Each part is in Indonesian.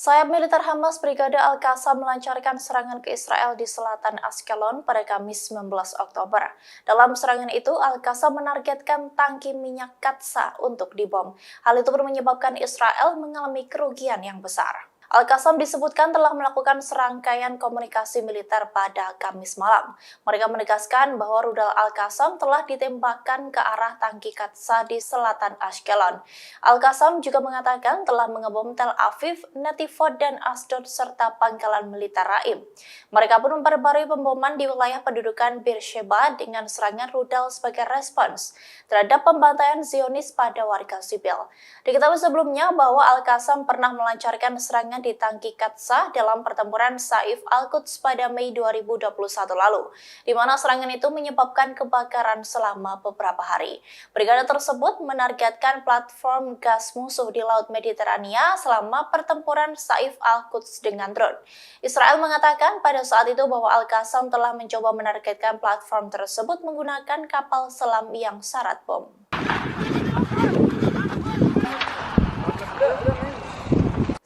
Sayap militer Hamas Brigade Al-Qassam melancarkan serangan ke Israel di selatan Ashkelon pada Kamis 19 Oktober. Dalam serangan itu, Al-Qassam menargetkan tangki minyak Qatsa untuk dibom. Hal itu menyebabkan Israel mengalami kerugian yang besar. Al-Qassam disebutkan telah melakukan serangkaian komunikasi militer pada Kamis malam. Mereka menegaskan bahwa rudal Al-Qassam telah ditembakkan ke arah tangki Qatsa di selatan Ashkelon. Al-Qassam juga mengatakan telah mengebom Tel Aviv, Netivot, dan Asdod serta pangkalan militer Raim. Mereka pun memperbarui pemboman di wilayah pendudukan Beersheba dengan serangan rudal sebagai respons terhadap pembantaian Zionis pada warga sipil. Diketahui sebelumnya bahwa Al-Qassam pernah melancarkan serangan di tangki Qatsa dalam pertempuran Saif Al-Quds pada Mei 2021 lalu, di mana serangan itu menyebabkan kebakaran selama beberapa hari. Brigade tersebut menargetkan platform gas musuh di Laut Mediterania selama pertempuran Saif Al-Quds dengan drone. Israel mengatakan pada saat itu bahwa Al-Qassam telah mencoba menargetkan platform tersebut menggunakan kapal selam yang syarat bom.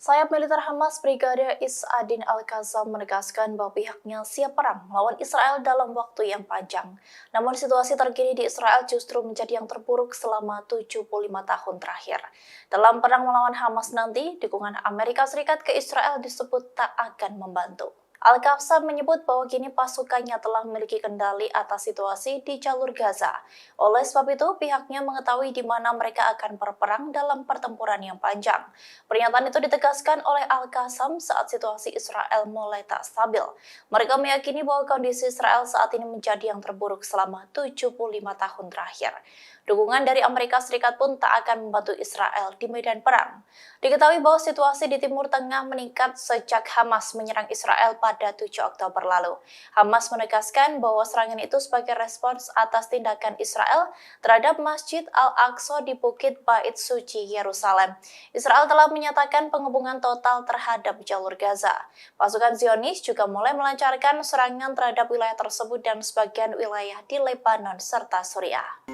Sayap militer Hamas Brigade Is-Adin Al-Qassam menegaskan bahwa pihaknya siap perang melawan Israel dalam waktu yang panjang. Namun situasi terkini di Israel justru menjadi yang terburuk selama 75 tahun terakhir. Dalam perang melawan Hamas nanti, dukungan Amerika Serikat ke Israel disebut tak akan membantu. Al-Qassam menyebut bahwa kini pasukannya telah memiliki kendali atas situasi di jalur Gaza. Oleh sebab itu, pihaknya mengetahui di mana mereka akan berperang dalam pertempuran yang panjang. Pernyataan itu ditegaskan oleh Al-Qassam saat situasi Israel mulai tak stabil. Mereka meyakini bahwa kondisi Israel saat ini menjadi yang terburuk selama 75 tahun terakhir. Dukungan dari Amerika Serikat pun tak akan membantu Israel di medan perang. Diketahui bahwa situasi di Timur Tengah meningkat sejak Hamas menyerang Israel pada 7 Oktober lalu. Hamas menegaskan bahwa serangan itu sebagai respons atas tindakan Israel terhadap Masjid Al-Aqsa di Bukit Bait Suci Yerusalem. Israel telah menyatakan penghubungan total terhadap jalur Gaza. Pasukan Zionis juga mulai melancarkan serangan terhadap wilayah tersebut dan sebagian wilayah di Lebanon serta Suriah.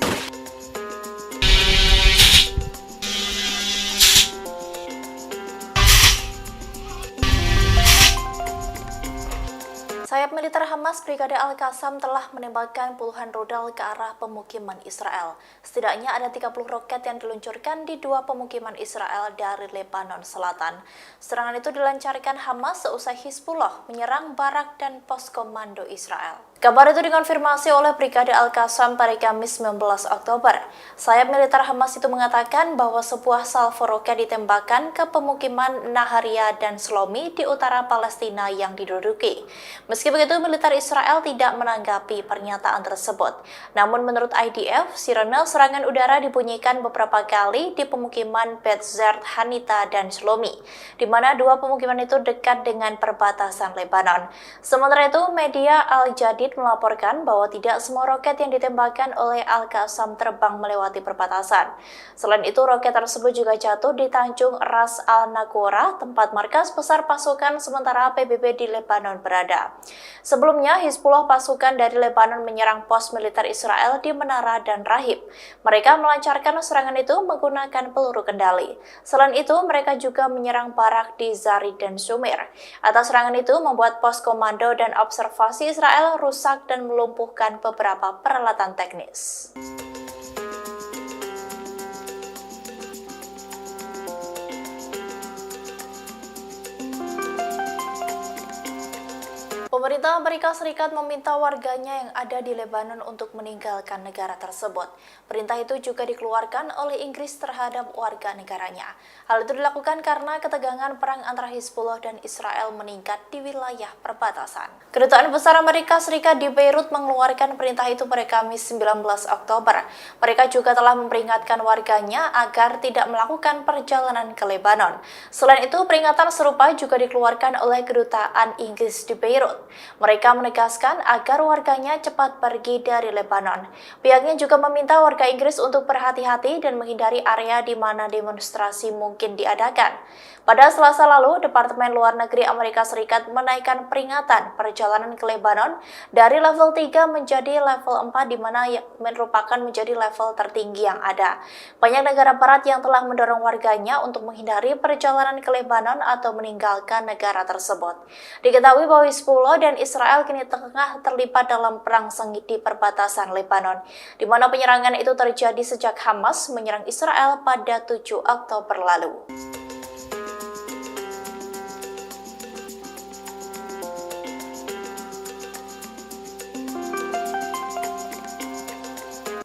Sayap militer Hamas Brigade Al-Qassam telah menembakkan puluhan rudal ke arah pemukiman Israel. Setidaknya ada 30 roket yang diluncurkan di dua pemukiman Israel dari Lebanon Selatan. Serangan itu dilancarkan Hamas seusai Hizbullah menyerang barak dan pos komando Israel. Kabar itu dikonfirmasi oleh Brigade Al-Qassam pada Kamis 19 Oktober. Sayap militer Hamas itu mengatakan bahwa sebuah salvo roket ditembakkan ke pemukiman Naharia dan Shlomi di utara Palestina yang diduduki. Meski begitu, militer Israel tidak menanggapi pernyataan tersebut. Namun menurut IDF, sirene serangan udara dibunyikan beberapa kali di pemukiman Bet Zert, Hanita, dan Shlomi, di mana dua pemukiman itu dekat dengan perbatasan Lebanon. Sementara itu, media Al-Jadid melaporkan bahwa tidak semua roket yang ditembakkan oleh Al-Qassam terbang melewati perbatasan. Selain itu, roket tersebut juga jatuh di Tanjung Ras Al-Naqoura, tempat markas besar pasukan sementara PBB di Lebanon berada. Sebelumnya, Hizbullah pasukan dari Lebanon menyerang pos militer Israel di Menara dan Rahib. Mereka melancarkan serangan itu menggunakan peluru kendali. Selain itu, mereka juga menyerang barak di Zari dan Sumir. Atas serangan itu membuat pos komando dan observasi Israel rusak dan melumpuhkan beberapa peralatan teknis. Pemerintah Amerika Serikat meminta warganya yang ada di Lebanon untuk meninggalkan negara tersebut. Perintah itu juga dikeluarkan oleh Inggris terhadap warga negaranya. Hal itu dilakukan karena ketegangan perang antara Hizbullah dan Israel meningkat di wilayah perbatasan. Kedutaan Besar Amerika Serikat di Beirut mengeluarkan perintah itu pada Kamis 19 Oktober. Mereka juga telah memperingatkan warganya agar tidak melakukan perjalanan ke Lebanon. Selain itu, peringatan serupa juga dikeluarkan oleh Kedutaan Inggris di Beirut. Mereka menegaskan agar warganya cepat pergi dari Lebanon. Pihaknya juga meminta warga Inggris untuk berhati-hati dan menghindari area di mana demonstrasi mungkin diadakan. Pada Selasa lalu, Departemen Luar Negeri Amerika Serikat menaikkan peringatan perjalanan ke Lebanon dari level 3 menjadi level 4 di mana merupakan menjadi level tertinggi yang ada. Banyak negara barat yang telah mendorong warganya untuk menghindari perjalanan ke Lebanon atau meninggalkan negara tersebut. Diketahui bahwa Hizbullah dan Israel kini tengah terlibat dalam perang sengit di perbatasan Lebanon, di mana penyerangan itu terjadi sejak Hamas menyerang Israel pada 7 Oktober lalu.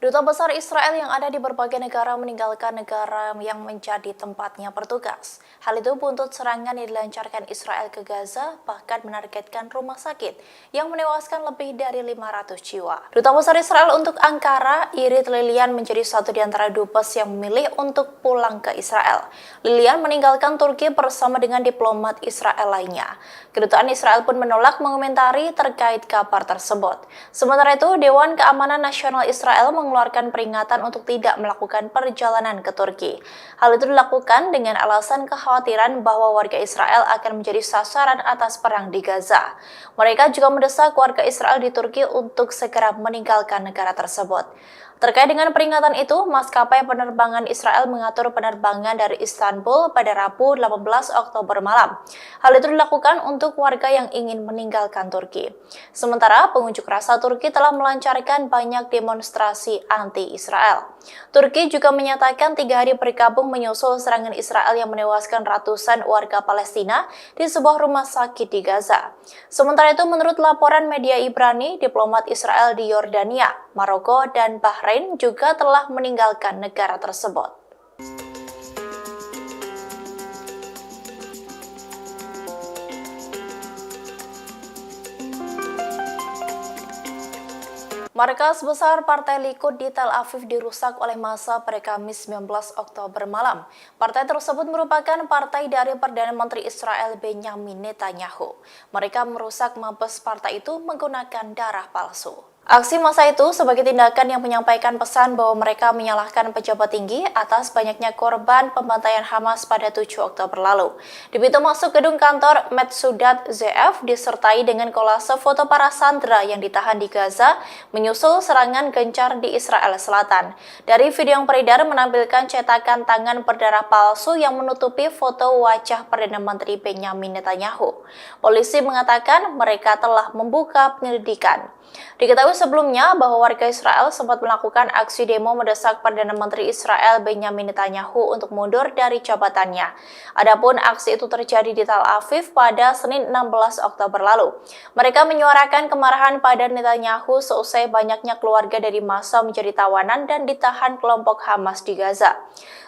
Duta Besar Israel yang ada di berbagai negara meninggalkan negara yang menjadi tempatnya bertugas. Hal itu buntut serangan yang dilancarkan Israel ke Gaza, bahkan menargetkan rumah sakit yang menewaskan lebih dari 500 jiwa. Duta Besar Israel untuk Ankara, Irit Lilian menjadi satu di antara dubes yang memilih untuk pulang ke Israel. Lilian meninggalkan Turki bersama dengan diplomat Israel lainnya. Kedutaan Israel pun menolak mengomentari terkait kabar tersebut. Sementara itu, Dewan Keamanan Nasional Israel mengeluarkan peringatan untuk tidak melakukan perjalanan ke Turki. Hal itu dilakukan dengan alasan kekhawatiran bahwa warga Israel akan menjadi sasaran atas perang di Gaza. Mereka juga mendesak warga Israel di Turki untuk segera meninggalkan negara tersebut. Terkait dengan peringatan itu, maskapai penerbangan Israel mengatur penerbangan dari Istanbul pada Rabu 18 Oktober malam. Hal itu dilakukan untuk warga yang ingin meninggalkan Turki. Sementara pengunjuk rasa Turki telah melancarkan banyak demonstrasi anti-Israel. Turki juga menyatakan 3 hari bergabung menyusul serangan Israel yang menewaskan ratusan warga Palestina di sebuah rumah sakit di Gaza. Sementara itu, menurut laporan media Ibrani, diplomat Israel di Yordania, Maroko, dan Bahrain juga telah meninggalkan negara tersebut. Markas besar Partai Likud di Tel Aviv dirusak oleh massa pada Kamis 19 Oktober malam. Partai tersebut merupakan partai dari Perdana Menteri Israel Benjamin Netanyahu. Mereka merusak mabes partai itu menggunakan darah palsu. Aksi massa itu sebagai tindakan yang menyampaikan pesan bahwa mereka menyalahkan pejabat tinggi atas banyaknya korban pembantaian Hamas pada 7 Oktober lalu. Di pintu masuk gedung kantor Metsudat ZF disertai dengan kolase foto para sandera yang ditahan di Gaza menyusul serangan gencar di Israel Selatan. Dari video yang beredar menampilkan cetakan tangan berdarah palsu yang menutupi foto wajah Perdana Menteri Benjamin Netanyahu. Polisi mengatakan mereka telah membuka penyelidikan. Diketahui sebelumnya bahwa warga Israel sempat melakukan aksi demo mendesak Perdana Menteri Israel Benjamin Netanyahu untuk mundur dari jabatannya. Adapun aksi itu terjadi di Tel Aviv pada Senin 16 Oktober lalu. Mereka menyuarakan kemarahan pada Netanyahu seusai banyaknya keluarga dari massa menjadi tawanan dan ditahan kelompok Hamas di Gaza.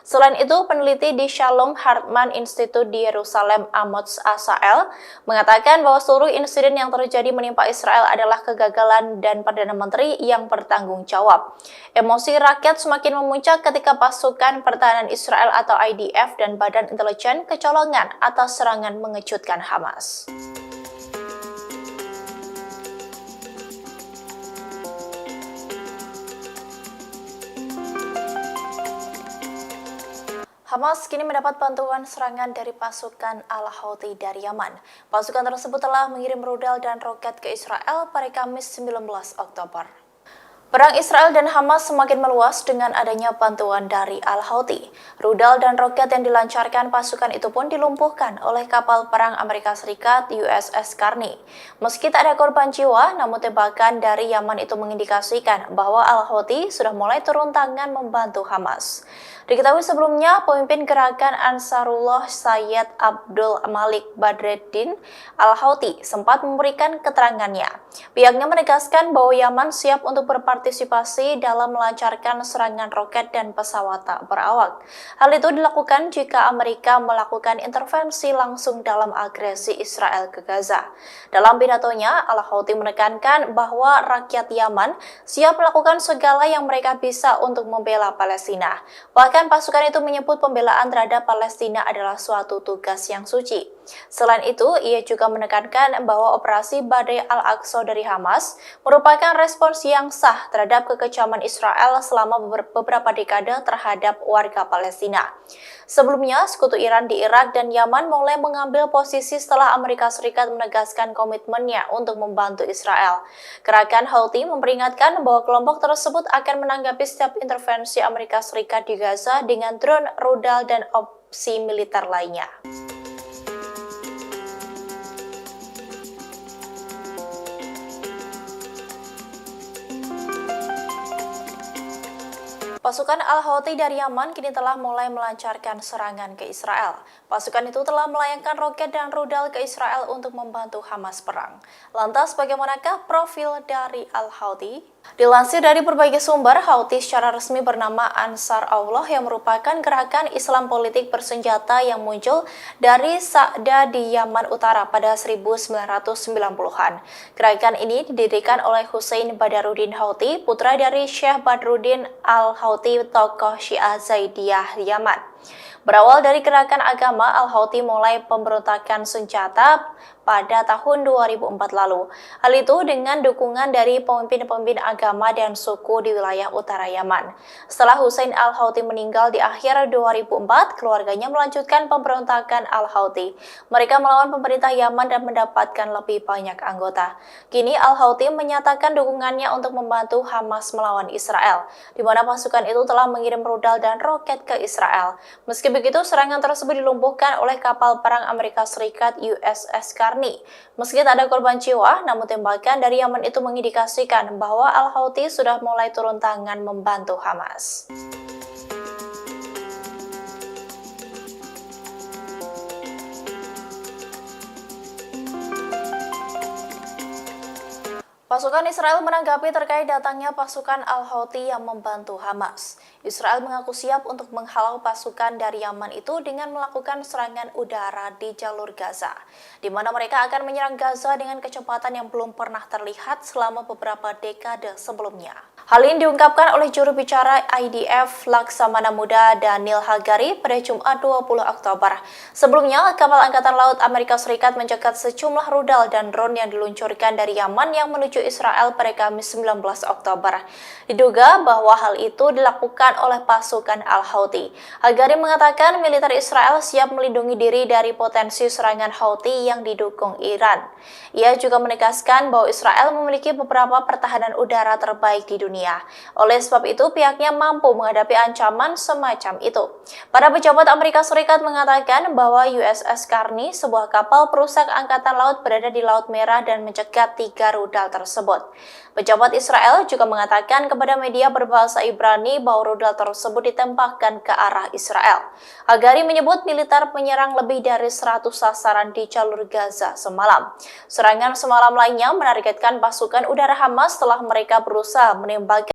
Selain itu, peneliti di Shalom Hartman Institute di Yerusalem, Amos Asael, mengatakan bahwa seluruh insiden yang terjadi menimpa Israel adalah kegagalan dan Perdana Menteri yang bertanggung jawab. Emosi rakyat semakin memuncak ketika pasukan pertahanan Israel atau IDF dan Badan Intelijen kecolongan atas serangan mengejutkan Hamas. Hamas kini mendapat bantuan serangan dari pasukan Al-Houthi dari Yaman. Pasukan tersebut telah mengirim rudal dan roket ke Israel pada Kamis 19 Oktober. Perang Israel dan Hamas semakin meluas dengan adanya bantuan dari Al-Houthi. Rudal dan roket yang dilancarkan pasukan itu pun dilumpuhkan oleh kapal perang Amerika Serikat USS Carney. Meski tak ada korban jiwa, namun tembakan dari Yaman itu mengindikasikan bahwa Al-Houthi sudah mulai turun tangan membantu Hamas. Diketahui sebelumnya, pemimpin gerakan Ansarullah Sayyid Abdul Malik Badreddin Al-Houthi sempat memberikan keterangannya. Pihaknya menegaskan bahwa Yaman siap untuk berpartisipasi mengantisipasi dalam melancarkan serangan roket dan pesawat tak berawak. Hal itu dilakukan jika Amerika melakukan intervensi langsung dalam agresi Israel ke Gaza. Dalam pidatonya, Al-Houthi menekankan bahwa rakyat Yaman siap melakukan segala yang mereka bisa untuk membela Palestina. Bahkan pasukan itu menyebut pembelaan terhadap Palestina adalah suatu tugas yang suci. Selain itu, ia juga menekankan bahwa operasi Badai Al-Aqsa dari Hamas merupakan respons yang sah terhadap kekejaman Israel selama beberapa dekade terhadap warga Palestina. Sebelumnya, sekutu Iran di Irak dan Yaman mulai mengambil posisi setelah Amerika Serikat menegaskan komitmennya untuk membantu Israel. Gerakan Houthi memperingatkan bahwa kelompok tersebut akan menanggapi setiap intervensi Amerika Serikat di Gaza dengan drone, rudal, dan opsi militer lainnya. Pasukan Al-Houthi dari Yaman kini telah mulai melancarkan serangan ke Israel. Pasukan itu telah melayangkan roket dan rudal ke Israel untuk membantu Hamas perang. Lantas bagaimanakah profil dari Al-Houthi? Dilansir dari berbagai sumber, Houthi secara resmi bernama Ansar Allah yang merupakan gerakan Islam politik bersenjata yang muncul dari Sa'da di Yaman Utara pada 1990-an. Gerakan ini didirikan oleh Hussein Badaruddin Houthi, putra dari Syekh Badruddin Al-Houthi, tokoh Syiah Zaidiyah Yaman. Berawal dari gerakan agama, Al-Houthi mulai pemberontakan senjata pada tahun 2004 lalu. Hal itu dengan dukungan dari pemimpin-pemimpin agama dan suku di wilayah utara Yaman. Setelah Hussein Al-Houthi meninggal di akhir 2004, keluarganya melanjutkan pemberontakan Al-Houthi. Mereka melawan pemerintah Yaman dan mendapatkan lebih banyak anggota. Kini Al-Houthi menyatakan dukungannya untuk membantu Hamas melawan Israel, di mana pasukan itu telah mengirim rudal dan roket ke Israel. Meski begitu, serangan tersebut dilumpuhkan oleh kapal perang Amerika Serikat USS Carney. Meski tak ada korban jiwa, namun tembakan dari Yaman itu mengindikasikan bahwa Al-Houthi sudah mulai turun tangan membantu Hamas. Pasukan Israel menanggapi terkait datangnya pasukan Al-Houthi yang membantu Hamas. Israel mengaku siap untuk menghalau pasukan dari Yaman itu dengan melakukan serangan udara di jalur Gaza, di mana mereka akan menyerang Gaza dengan kecepatan yang belum pernah terlihat selama beberapa dekade sebelumnya. Hal ini diungkapkan oleh juru bicara IDF Laksamana Muda Daniel Hagari pada Jumat 20 Oktober. Sebelumnya, kapal Angkatan Laut Amerika Serikat mencegat sejumlah rudal dan drone yang diluncurkan dari Yaman yang menuju Israel pada Kamis 19 Oktober. Diduga bahwa hal itu dilakukan oleh pasukan Al-Houthi. Hagari mengatakan militer Israel siap melindungi diri dari potensi serangan Houthi yang didukung Iran. Ia juga menegaskan bahwa Israel memiliki beberapa pertahanan udara terbaik di dunia. Oleh sebab itu, pihaknya mampu menghadapi ancaman semacam itu. Para pejabat Amerika Serikat mengatakan bahwa USS Carney, sebuah kapal perusak angkatan laut, berada di Laut Merah dan mencegat 3 rudal tersebut. Pejabat Israel juga mengatakan kepada media berbahasa Ibrani bahwa rudal tersebut ditembakkan ke arah Israel. Hagari menyebut militer menyerang lebih dari 100 sasaran di jalur Gaza semalam. Serangan semalam lainnya menargetkan pasukan udara Hamas setelah mereka berusaha menembakkan